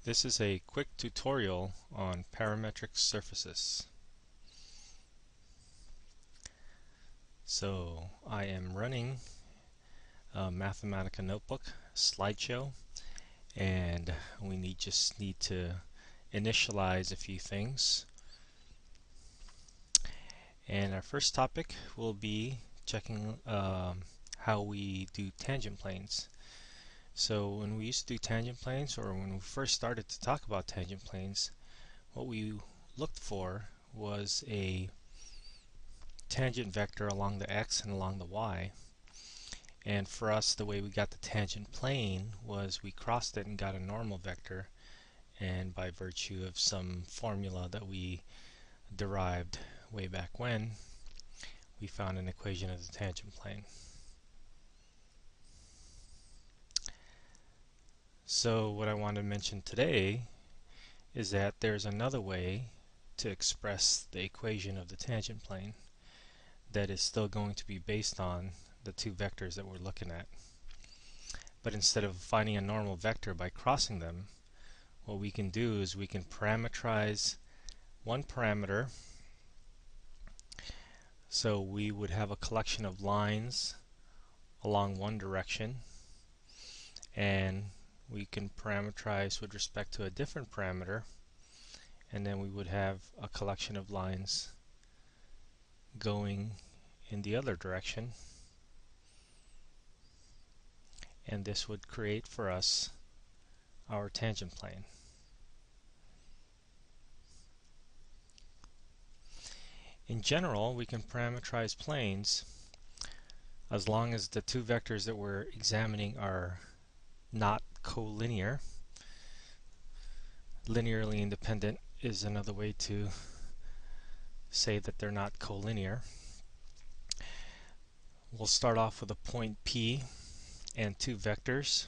This is a quick tutorial on parametric surfaces. So I am running a Mathematica notebook slideshow, and we just need to initialize a few things. And our first topic will be checking how we do tangent planes. So when we used to do tangent planes, or when we first started to talk about tangent planes, what we looked for was a tangent vector along the x and along the y. And for us, the way we got the tangent plane was we crossed it and got a normal vector, and by virtue of some formula that we derived way back when, we found an equation of the tangent plane. So what I want to mention today is that there's another way to express the equation of the tangent plane that is still going to be based on the two vectors that we're looking at. But instead of finding a normal vector by crossing them, what we can do is we can parametrize one parameter. So we would have a collection of lines along one direction, and we can parameterize with respect to a different parameter, and then we would have a collection of lines going in the other direction, and this would create for us our tangent plane. In general, we can parameterize planes as long as the two vectors that we're examining are not collinear. Linearly independent is another way to say that they're not collinear. We'll start off with a point P and two vectors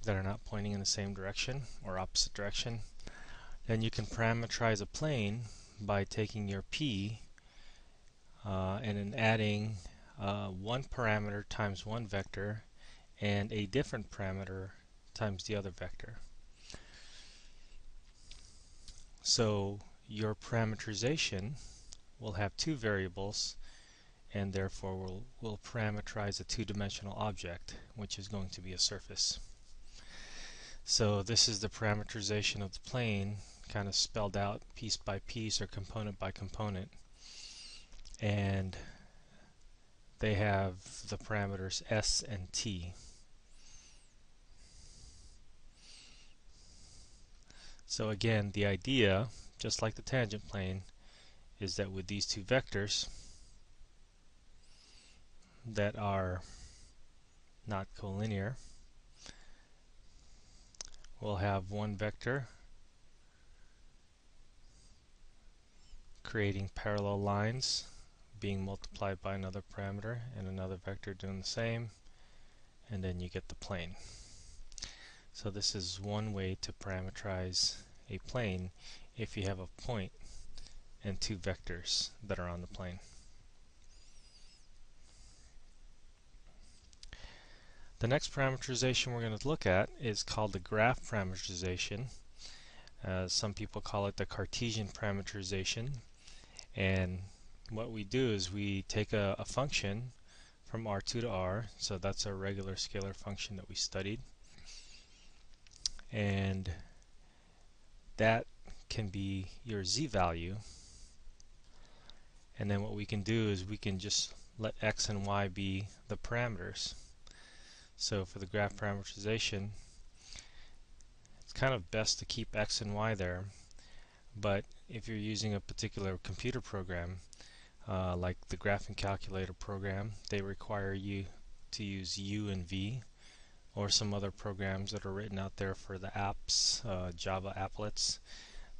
that are not pointing in the same direction or opposite direction. Then you can parameterize a plane by taking your P and then adding one parameter times one vector and a different parameter times the other vector. So your parameterization will have two variables, and therefore we'll parameterize a two-dimensional object, which is going to be a surface. So this is the parameterization of the plane, kind of spelled out piece by piece or component by component. And they have the parameters s and t. So again, the idea, just like the tangent plane, is that with these two vectors that are not collinear, we'll have one vector creating parallel lines being multiplied by another parameter and another vector doing the same, and then you get the plane. So this is one way to parameterize a plane if you have a point and two vectors that are on the plane. The next parameterization we're going to look at is called the graph parameterization. Some people call it the Cartesian parameterization. And what we do is we take a function from R2 to R, so that's a regular scalar function that we studied, and that can be your z value. And then what we can do is we can just let x and y be the parameters. So for the graph parameterization, it's kind of best to keep x and y there, but if you're using a particular computer program, like the graphing calculator program, they require you to use u and v, or some other programs that are written out there for the apps, Java applets,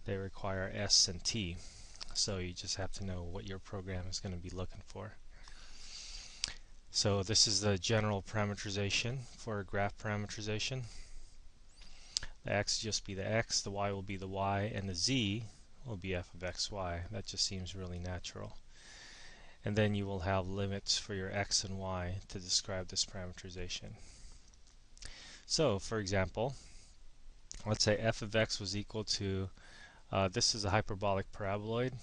they require s and t. So you just have to know what your program is going to be looking for. So this is the general parameterization for a graph parameterization. The x will just be the x, the y will be the y, and the z will be f of xy. That just seems really natural. And then you will have limits for your x and y to describe this parameterization. So, for example, let's say f of x was equal to, this is a hyperbolic paraboloid.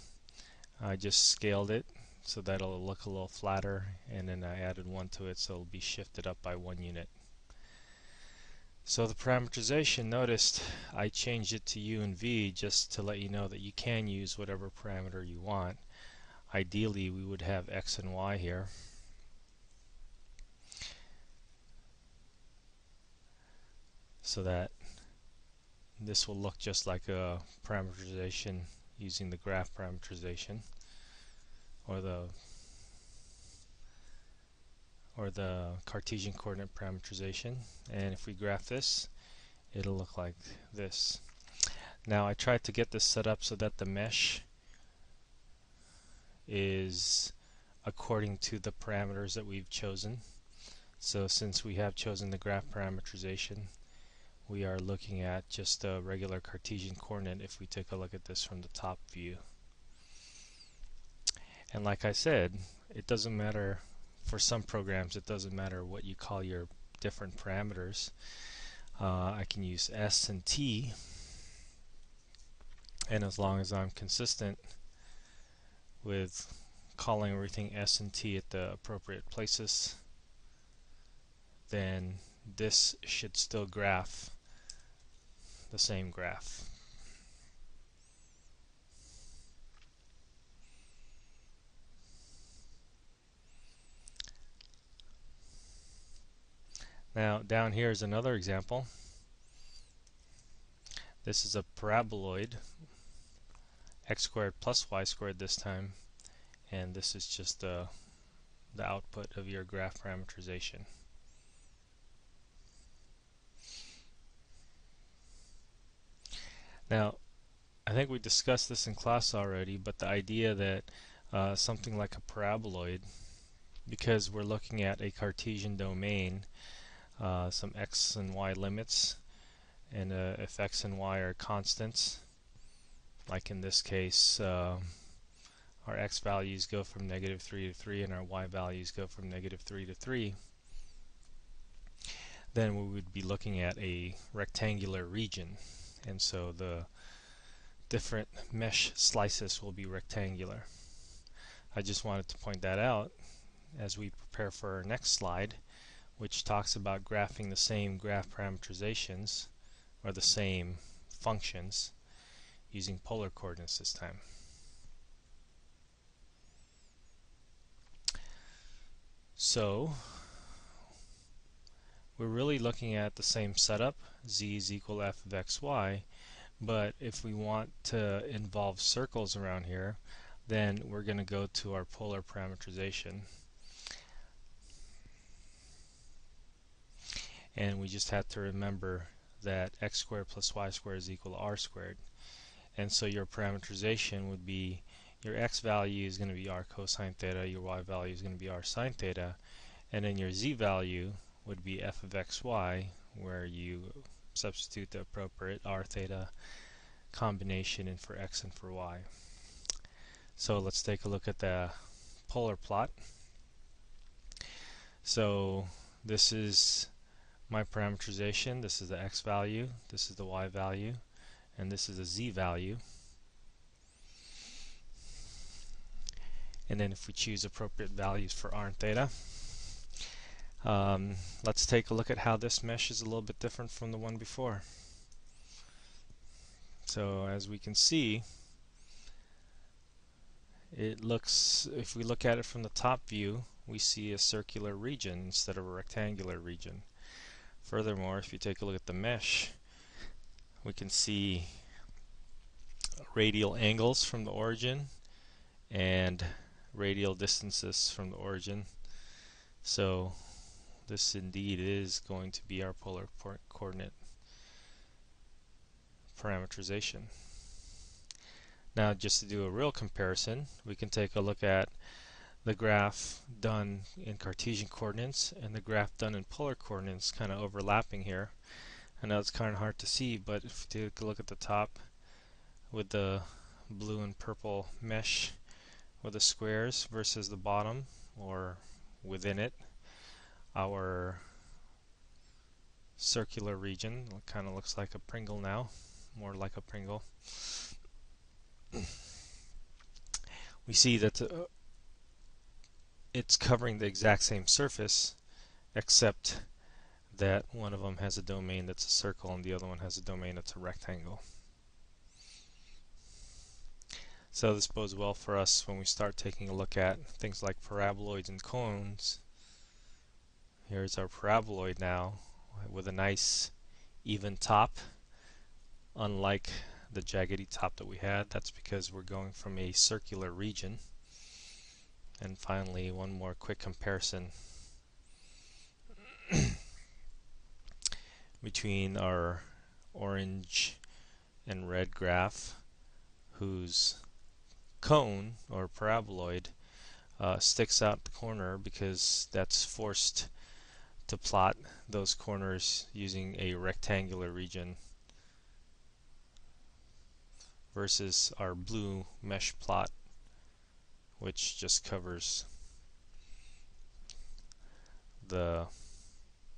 I just scaled it so that it'll look a little flatter, and then I added 1 to it so it'll be shifted up by 1 unit. So the parameterization, noticed I changed it to u and v just to let you know that you can use whatever parameter you want. Ideally we would have x and y here. So that this will look just like a parameterization using the graph parameterization or the Cartesian coordinate parameterization. And if we graph this, it'll look like this. Now I tried to get this set up so that the mesh is according to the parameters that we've chosen. So since we have chosen the graph parameterization, we are looking at just a regular Cartesian coordinate if we take a look at this from the top view. And like I said, it doesn't matter, for some programs it doesn't matter what you call your different parameters. I can use s and t, and as long as I'm consistent with calling everything s and t at the appropriate places, then this should still graph the same graph. Now down here is another example. This is a paraboloid, x squared plus y squared this time, and this is just the output of your graph parameterization. Now I think we discussed this in class already, but the idea that something like a paraboloid, because we're looking at a Cartesian domain, some x and y limits, and if x and y are constants, like in this case our x values go from -3 to 3 and our y values go from -3 to 3, then we would be looking at a rectangular region, and so the different mesh slices will be rectangular. I just wanted to point that out as we prepare for our next slide, which talks about graphing the same graph parameterizations or the same functions using polar coordinates this time. So we're really looking at the same setup, z is equal to f of xy, but if we want to involve circles around here, then we're going to go to our polar parameterization. And we just have to remember that x squared plus y squared is equal to r squared. And so your parameterization would be, your x value is going to be r cosine theta, your y value is going to be r sine theta, and then your z value would be f of xy, where you substitute the appropriate r theta combination in for x and for y. So let's take a look at the polar plot. So this is my parameterization. This is the x value, this is the y value, and this is the z value. And then if we choose appropriate values for r and theta, let's take a look at how this mesh is a little bit different from the one before. So as we can see, it looks, if we look at it from the top view, we see a circular region instead of a rectangular region. Furthermore, if you take a look at the mesh, we can see radial angles from the origin and radial distances from the origin. So this indeed is going to be our polar coordinate parameterization. Now just to do a real comparison, we can take a look at the graph done in Cartesian coordinates and the graph done in polar coordinates, kind of overlapping here. I know it's kind of hard to see, but if you take a look at the top with the blue and purple mesh with the squares versus the bottom or within it, our circular region. It kind of looks like a Pringle now, more like a Pringle. We see that it's covering the exact same surface, except that one of them has a domain that's a circle and the other one has a domain that's a rectangle. So this bodes well for us when we start taking a look at things like paraboloids and cones. Here's our paraboloid now with a nice even top, unlike the jaggedy top that we had. That's because we're going from a circular region. And finally, one more quick comparison between our orange and red graph, whose cone or paraboloid sticks out the corner because that's forced to plot those corners using a rectangular region, versus our blue mesh plot, which just covers the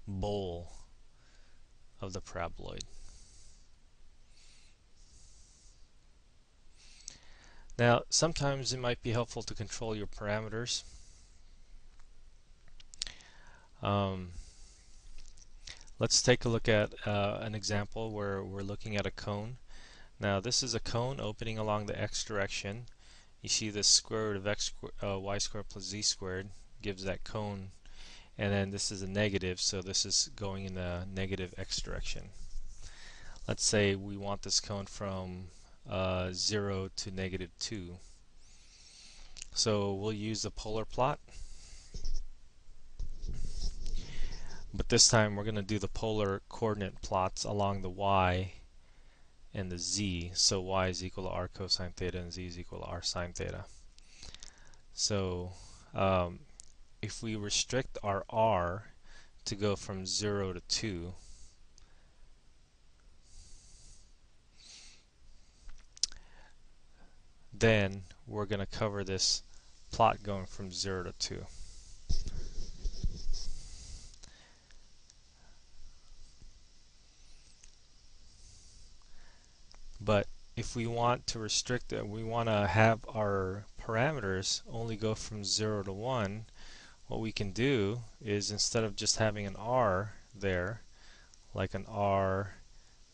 bowl of the paraboloid. Now, sometimes it might be helpful to control your parameters. Let's take a look at an example where we're looking at a cone. Now, this is a cone opening along the x direction. You see the square root of x y squared plus z squared gives that cone, and then this is a negative, so this is going in the negative x direction. Let's say we want this cone from 0 to -2. So we'll use the polar plot, but this time we're going to do the polar coordinate plots along the y and the z. So y is equal to r cosine theta and z is equal to r sine theta. So if we restrict our r to go from 0 to 2, then we're going to cover this plot going from 0 to 2. But if we want to restrict it, we want to have our parameters only go from 0 to 1, what we can do is, instead of just having an r there, like an r,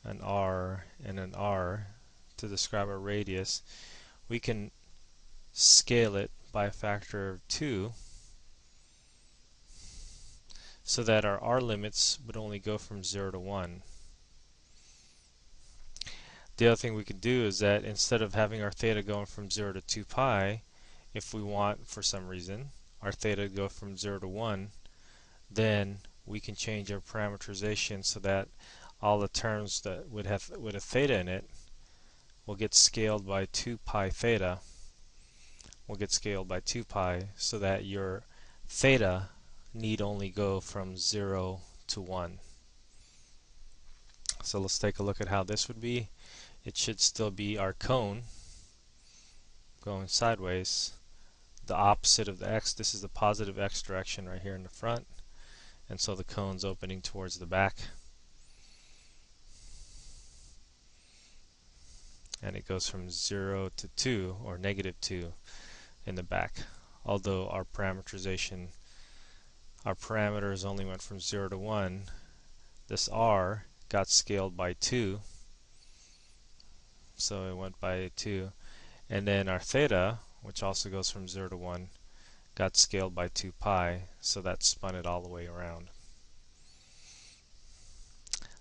an r, and an r to describe our radius, we can scale it by a factor of 2 so that our r limits would only go from 0 to 1. The other thing we could do is that instead of having our theta going from 0 to 2 pi, if we want, for some reason, our theta to go from 0 to 1, then we can change our parameterization so that all the terms that would have with a theta in it will get scaled by 2 pi theta. Will get scaled by 2 pi, so that your theta need only go from 0 to 1. So let's take a look at how this would be. It should still be our cone going sideways, the opposite of the x. This is the positive x direction right here in the front, and so the cone's opening towards the back, and it goes from 0 to 2 or -2 in the back. Although our parameterization, our parameters only went from 0 to 1, this r got scaled by 2, so it went by 2, and then our theta, which also goes from 0 to 1, got scaled by 2 pi, so that spun it all the way around.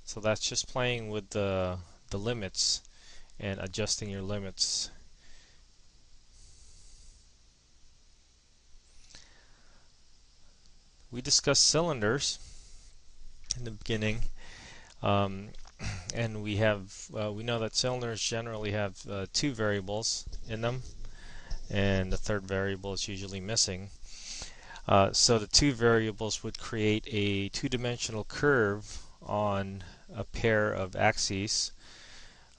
So that's just playing with the limits and adjusting your limits. We discussed cylinders in the beginning, and we know that cylinders generally have 2 variables in them, and the third variable is usually missing. So the 2 variables would create a 2-dimensional curve on a pair of axes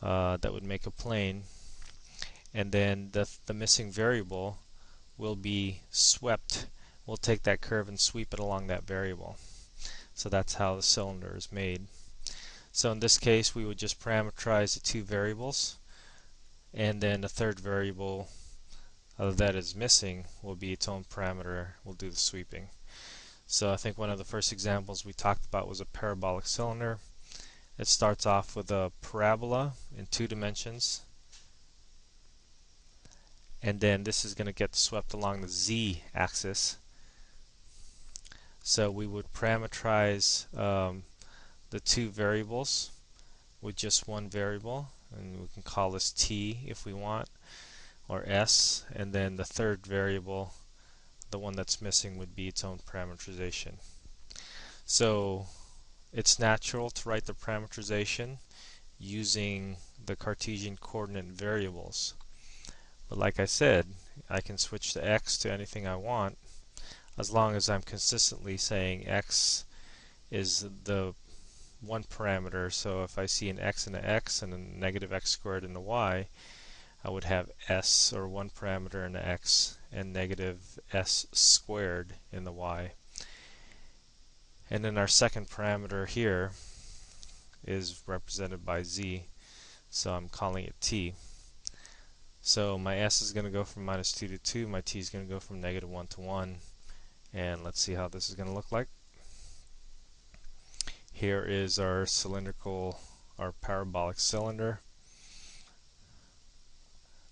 that would make a plane, and then the missing variable will be swept. We'll take that curve and sweep it along that variable. So that's how the cylinder is made. So in this case, we would just parameterize the two variables, and then the third variable that is missing will be its own parameter. We'll do the sweeping. So I think one of the first examples we talked about was a parabolic cylinder. It starts off with a parabola in 2 dimensions, and then this is going to get swept along the z-axis. So we would parameterize the two variables with just one variable, and we can call this t if we want, or s, and then the third variable, the one that's missing, would be its own parameterization. So it's natural to write the parameterization using the Cartesian coordinate variables. But like I said, I can switch the x to anything I want as long as I'm consistently saying x is the one parameter. So if I see an x and an x and a negative x squared and a y, I would have s, or one parameter in the x, and negative s squared in the y. And then our second parameter here is represented by z, so I'm calling it t. So my s is going to go from -2 to 2, my t is going to go from -1 to 1, and let's see how this is going to look like. Here is our parabolic cylinder.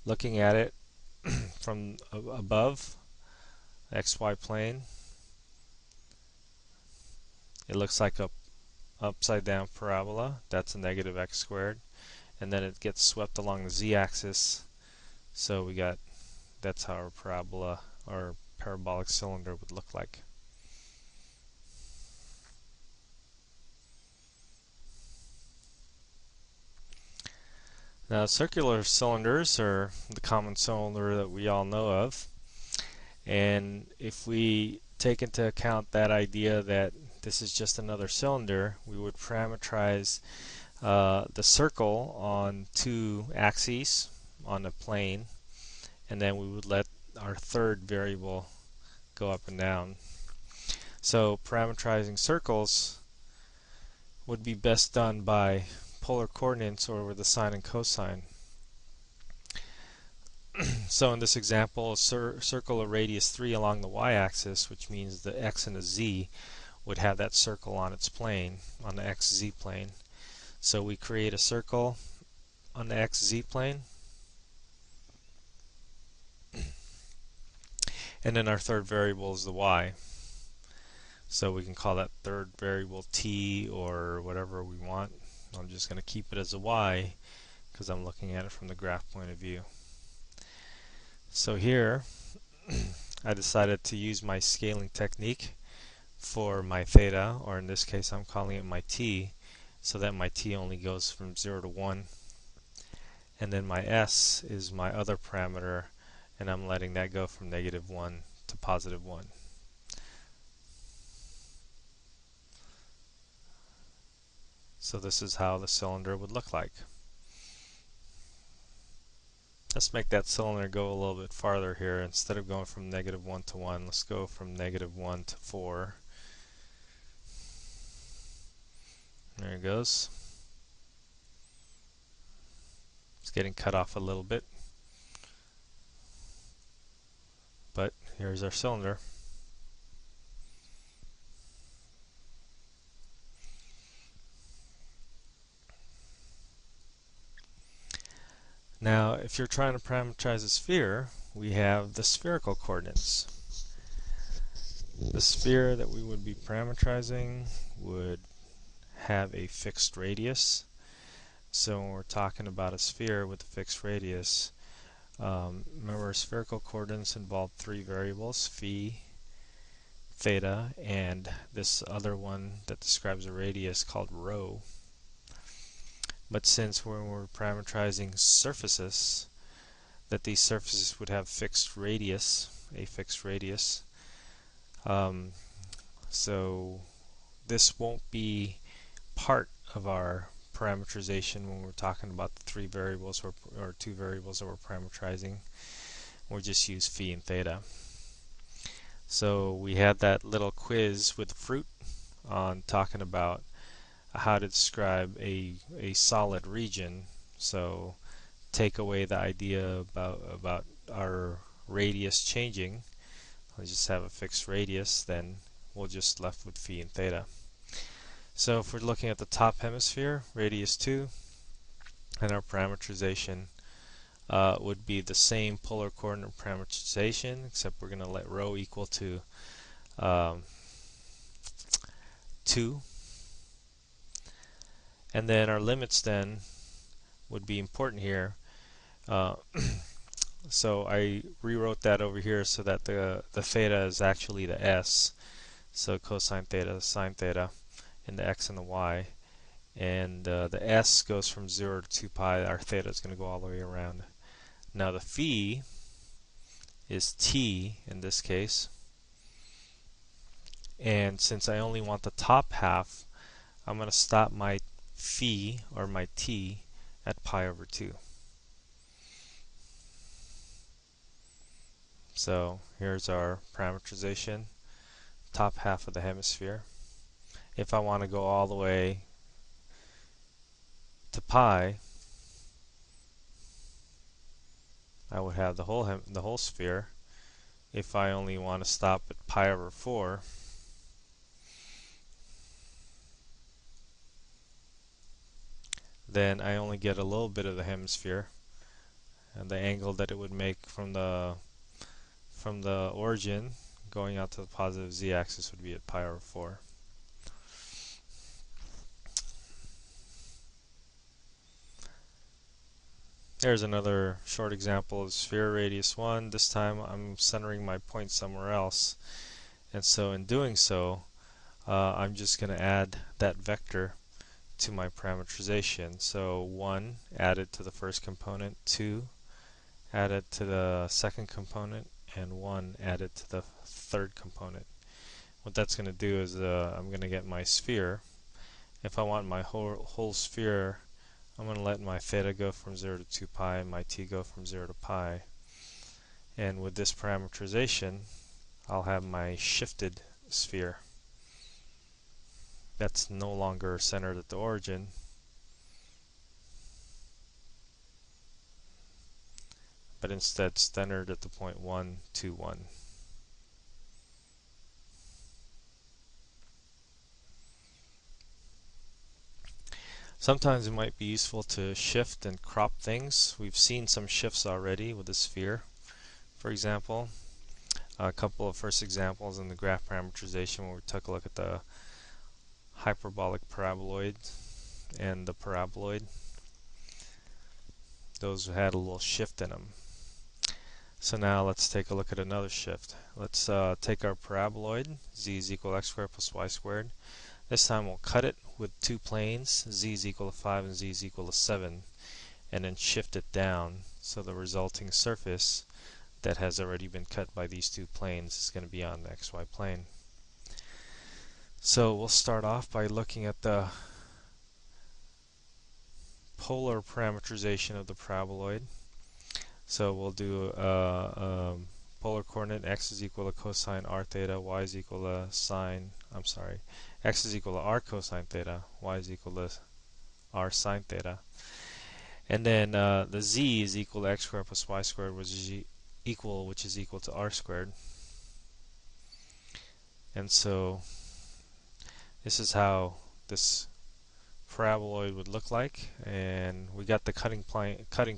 Looking at it from above, xy plane, it looks like a upside down parabola. That's a negative x squared, and then it gets swept along the z-axis. So that's how our parabola or parabolic cylinder would look like. Now, circular cylinders are the common cylinder that we all know of, and if we take into account that idea that this is just another cylinder, we would parameterize the circle on 2 axes on a plane, and then we would let our third variable go up and down. So parameterizing circles would be best done by polar coordinates or with the sine and cosine. So in this example, a circle of radius 3 along the y-axis, which means the x and the z, would have that circle on its plane, on the xz plane. So we create a circle on the xz plane, and then our third variable is the y. So we can call that third variable t or whatever we want. I'm just going to keep it as a y because I'm looking at it from the graph point of view. So here I decided to use my scaling technique for my theta, or in this case I'm calling it my t, so that my t only goes from 0 to 1, and then my s is my other parameter, and I'm letting that go from -1 to +1. So this is how the cylinder would look like. Let's make that cylinder go a little bit farther here. Instead of going from -1 to 1, let's go from -1 to 4. There it goes. It's getting cut off a little bit, but here's our cylinder. Now, if you're trying to parameterize a sphere, we have the spherical coordinates. The sphere that we would be parameterizing would have a fixed radius. So when we're talking about a sphere with a fixed radius, remember spherical coordinates involve 3 variables, phi, theta, and this other one that describes a radius called rho. But since when we're parameterizing surfaces, that these surfaces would have fixed radius, a fixed radius, so this won't be part of our parameterization when we're talking about the 3 variables or 2 variables that we're parameterizing. We'll just use phi and theta. So we had that little quiz with fruit on talking about how to describe a solid region. So take away the idea about our radius changing. Let's just have a fixed radius, then we're just left with phi and theta. So if we're looking at the top hemisphere, radius 2, and our parameterization would be the same polar coordinate parameterization, except we're going to let rho equal to 2. And then our limits then would be important here. So I rewrote that over here so that the theta is actually the s. So cosine theta, sine theta, and the x and the y. And the s goes from 0 to 2 pi. Our theta is going to go all the way around. Now the phi is t in this case. And since I only want the top half, I'm going to stop my phi, or my t, at pi over 2. So here's our parameterization, top half of the hemisphere. If I want to go all the way to pi, I would have the whole sphere. If I only want to stop at pi over 4, then I only get a little bit of the hemisphere, and the angle that it would make from the origin going out to the positive z-axis would be at pi over 4. There's another short example of sphere radius 1. This time I'm centering my point somewhere else, and so in doing so I'm just going to add that vector to my parameterization. So 1 added to the first component, 2 added to the second component, and 1 added to the third component. What that's going to do is I'm going to get my sphere. If I want my whole sphere, I'm going to let my theta go from 0 to 2 pi and my t go from 0 to pi. And with this parameterization, I'll have my shifted sphere. That's no longer centered at the origin, but instead centered at the point 1, 2, 1. Sometimes it might be useful to shift and crop things. We've seen some shifts already with the sphere. For example, a couple of first examples in the graph parameterization where we took a look at the hyperbolic paraboloid and the paraboloid. Those had a little shift in them. So now let's take a look at another shift. Let's take our paraboloid, z is equal to x squared plus y squared. This time we'll cut it with two planes, z is equal to 5 and z is equal to 7, and then shift it down so the resulting surface that has already been cut by these two planes is going to be on the xy plane. So we'll start off by looking at the polar parameterization of the paraboloid. So we'll do polar coordinate x is equal to cosine r theta, y is equal to x is equal to r cosine theta, y is equal to r sine theta. And then the z is equal to x squared plus y squared, which is equal to r squared. And so this is how this paraboloid would look like, and we got the cutting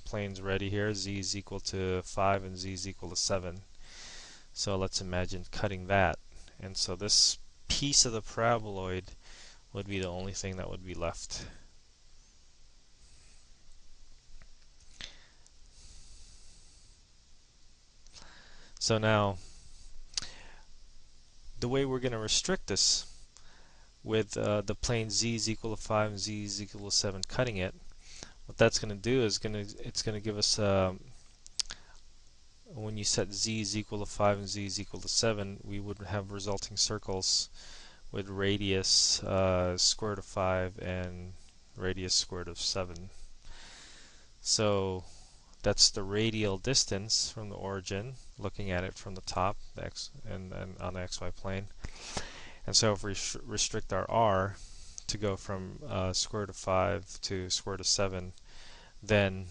planes ready here. Z is equal to 5 and z is equal to 7. So let's imagine cutting that, and so this piece of the paraboloid would be the only thing that would be left. So now the way we're going to restrict this with the plane z is equal to 5 and z is equal to 7 cutting it, what that's going to do is it's going to give us when you set z is equal to 5 and z is equal to 7, we would have resulting circles with radius square root of 5 and radius square root of 7. So that's the radial distance from the origin, looking at it from the top, the x and on the xy plane. And so if we restrict our r to go from square root of 5 to square root of 7, then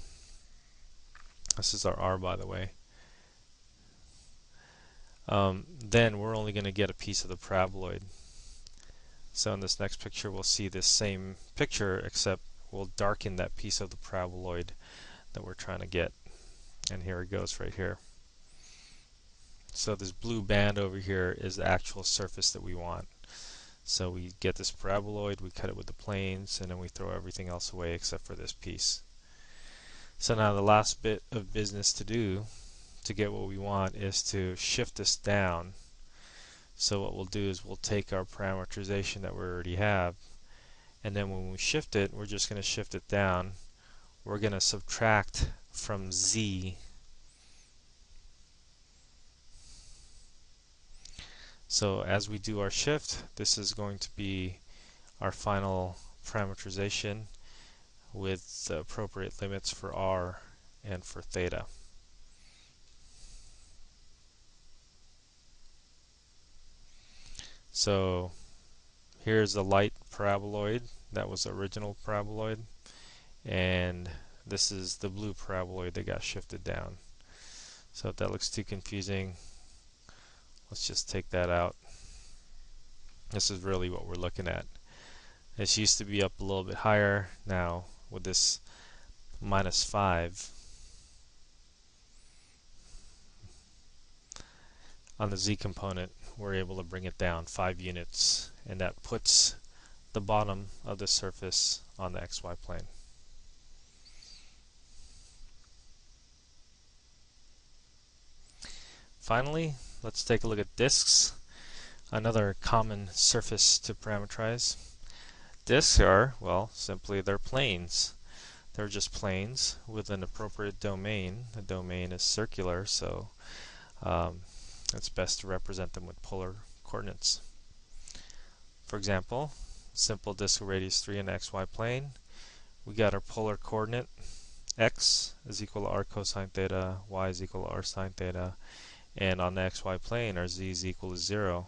this is our r, by the way, then we're only going to get a piece of the paraboloid. So in this next picture we'll see this same picture, except we'll darken that piece of the paraboloid that we're trying to get. And here it goes right here. So this blue band over here is the actual surface that we want. So we get this paraboloid, we cut it with the planes, and then we throw everything else away except for this piece. So now the last bit of business to do to get what we want is to shift this down. So what we'll do is we'll take our parameterization that we already have, and then when we shift it, we're just going to shift it down. We're going to subtract from z. So as we do our shift, this is going to be our final parameterization with the appropriate limits for r and for theta. So here's the light paraboloid. That was the original paraboloid. And this is the blue paraboloid that got shifted down. So if that looks too confusing, let's just take that out. This is really what we're looking at. This used to be up a little bit higher. Now with this -5 on the z component, we're able to bring it down 5 units, and that puts the bottom of the surface on the xy plane. Finally, let's take a look at disks, another common surface to parameterize. Disks are, well, simply they're planes. They're just planes with an appropriate domain. The domain is circular, so it's best to represent them with polar coordinates. For example, simple disk of radius 3 in the xy plane. We got our polar coordinate. X is equal to r cosine theta, y is equal to r sine theta, and on the xy plane our z is equal to 0.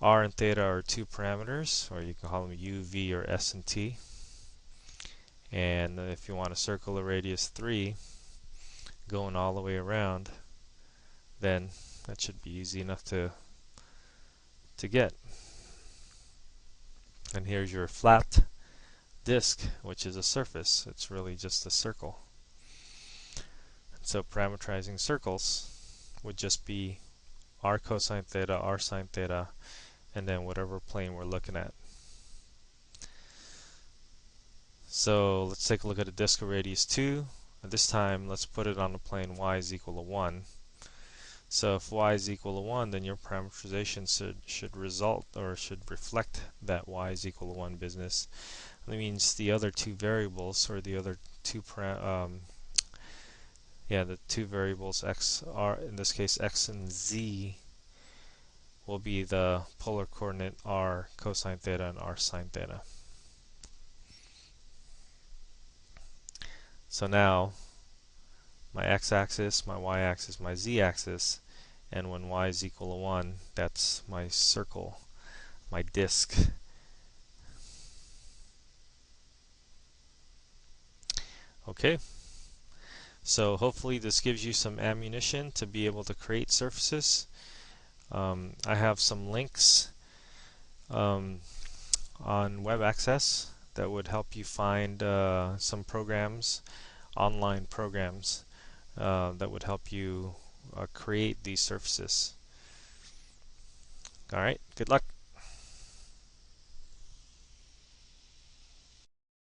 R and theta are two parameters, or you can call them u, v, or s and t. And if you want to circle the radius 3 going all the way around, then that should be easy enough to get. And here's your flat disk, which is a surface. It's really just a circle. And so parameterizing circles would just be r cosine theta, r sine theta, and then whatever plane we're looking at. So let's take a look at a disk of radius 2. At this time, let's put it on the plane y is equal to 1. So if y is equal to 1, then your parameterization should result, or should reflect, that y is equal to 1 business. That means the other two variables, or the other two the two variables x, r, in this case x and z, will be the polar coordinate r cosine theta and r sine theta. So now my x-axis, my y-axis, my z-axis, and when y is equal to 1, that's my circle, my disk. Okay, so hopefully this gives you some ammunition to be able to create surfaces. I have some links on web access that would help you find some programs, online programs, that would help you create these surfaces. Alright, good luck.